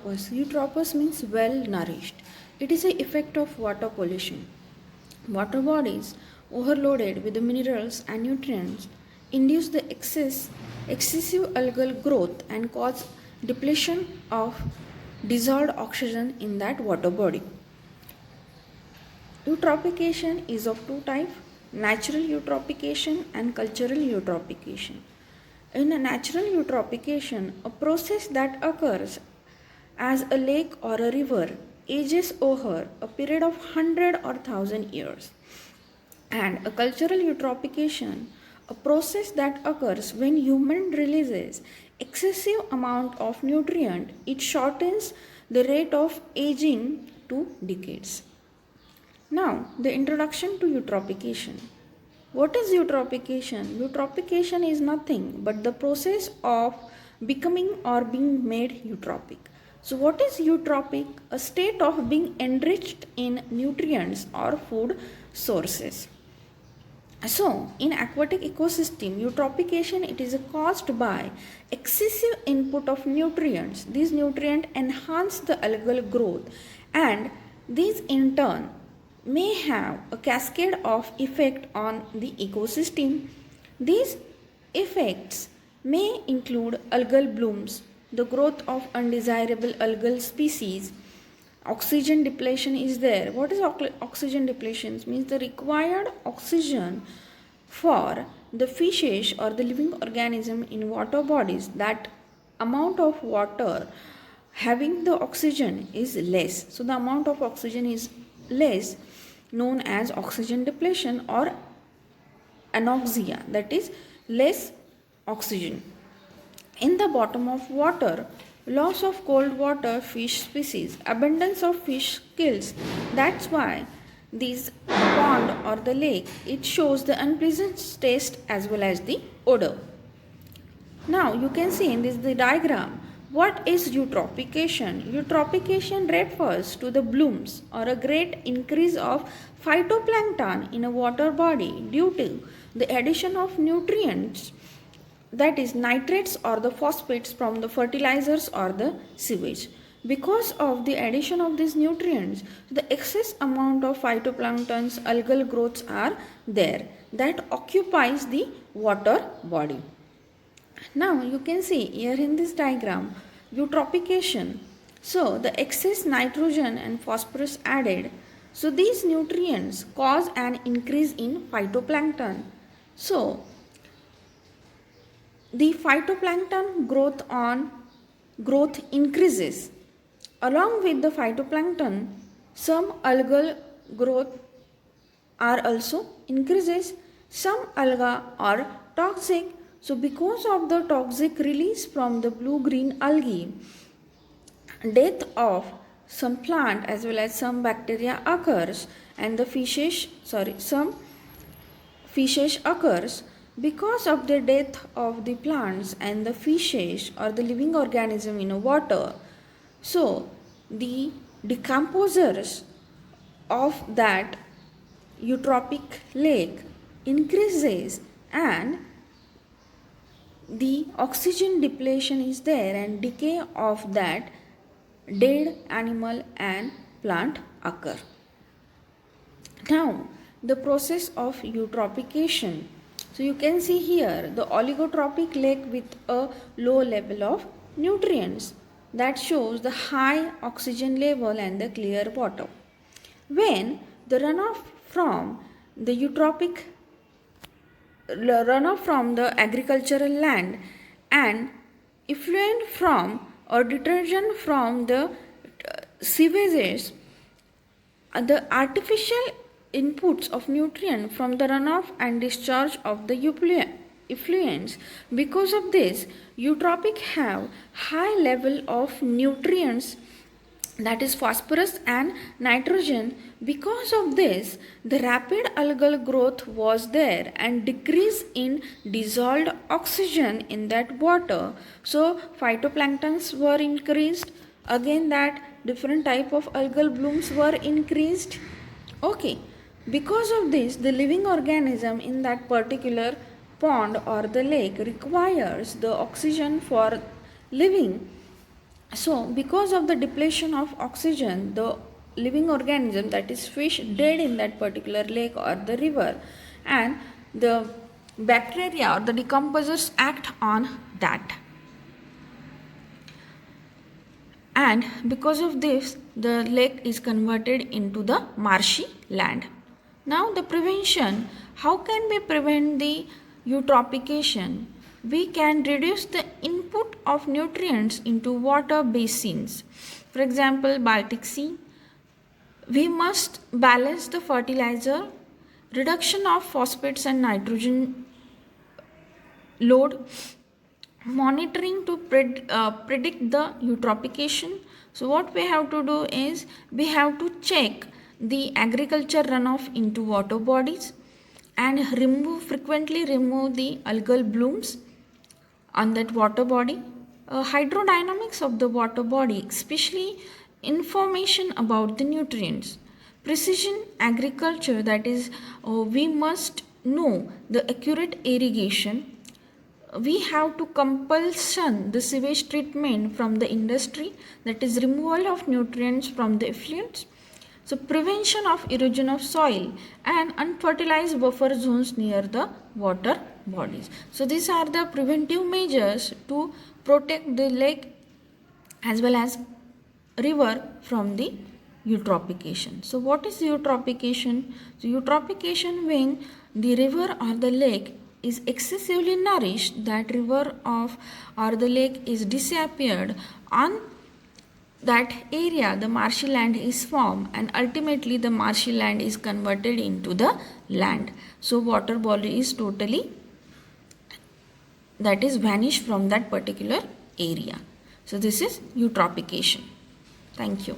Eutropus. Eutropus means well nourished. It is an effect of water pollution. Water bodies overloaded with the minerals and nutrients induce the excessive algal growth and cause depletion of dissolved oxygen in that water body. Eutrophication is of two types: natural eutrophication and cultural eutrophication. In a natural eutrophication, a process that occurs as a lake or a river ages over a period of 100 or 1000 years. And a cultural eutrophication, a process that occurs when human releases excessive amount of nutrient, it shortens the rate of aging to decades. Now, the introduction to eutrophication. What is eutrophication? Eutrophication is nothing but the process of becoming or being made eutrophic. So, what is eutrophic? A state of being enriched in nutrients or food sources. So, in aquatic ecosystem, eutrophication it is caused by excessive input of nutrients. These nutrients enhance the algal growth, and these in turn may have a cascade of effect on the ecosystem. These effects may include algal blooms, the growth of undesirable algal species. Oxygen depletion is there. What is oxygen depletion? Means the required oxygen for the fishes or the living organism in water bodies. That amount of water having the oxygen is less. So the amount of oxygen is less, known as oxygen depletion or anoxia, that is less oxygen. In the bottom of water, loss of cold water fish species, abundance of fish kills. That's why this pond or the lake, it shows the unpleasant taste as well as the odor. Now you can see in this the diagram. What is eutrophication? Eutrophication refers to the blooms or a great increase of phytoplankton in a water body due to the addition of nutrients, that is nitrates or the phosphates from the fertilizers or the sewage. Because of the addition of these nutrients, the excess amount of phytoplanktons, algal growths are there that occupies the water body. Now you can see here in this diagram eutrophication. So the excess nitrogen and phosphorus added. So these nutrients cause an increase in phytoplankton. So the phytoplankton growth increases. Along with the phytoplankton, some algal growth are also increases. Some alga are toxic. So because of the toxic release from the blue-green algae, death of some plant as well as some bacteria occurs, and the some fishes occurs. Because of the death of the plants and the fishes or the living organism in water, so the decomposers of that eutrophic lake increases, and the oxygen depletion is there and decay of that dead animal and plant occur. Now the process of eutrophication. So you can see here the oligotrophic lake with a low level of nutrients, that shows the high oxygen level and the clear water. When the runoff from the agricultural land and effluent from or detergent from the sewages, the artificial inputs of nutrient from the runoff and discharge of the effluents. Because of this, eutrophic have high level of nutrients, that is phosphorus and nitrogen. Because of this, the rapid algal growth was there and decrease in dissolved oxygen in that water. So phytoplanktons were increased. Again, that different type of algal blooms were increased. Okay. Because of this, the living organism in that particular pond or the lake requires the oxygen for living. So, because of the depletion of oxygen, the living organism, that is fish, dead in that particular lake or the river, and the bacteria or the decomposers act on that. And because of this, the lake is converted into the marshy land. Now, the prevention, how can we prevent the eutrophication? We can reduce the input of nutrients into water basins. For example, Baltic Sea. We must balance the fertilizer, reduction of phosphates and nitrogen load, monitoring to predict the eutrophication. So what we have to do is we have to check the agriculture runoff into water bodies and frequently remove the algal blooms on that water body. Hydrodynamics of the water body, especially information about the nutrients. Precision agriculture, that is, we must know the accurate irrigation. We have to compulsion the sewage treatment from the industry, that is removal of nutrients from the effluents. So prevention of erosion of soil and unfertilized buffer zones near the water bodies. So these are the preventive measures to protect the lake as well as river from the eutrophication. So what is eutrophication? So eutrophication when the river or the lake is excessively nourished, that river of or the lake is disappeared, on that area the marshy land is formed and ultimately the marshy land is converted into the land. So water body is totally, that is, vanished from that particular area. So this is eutrophication. Thank you.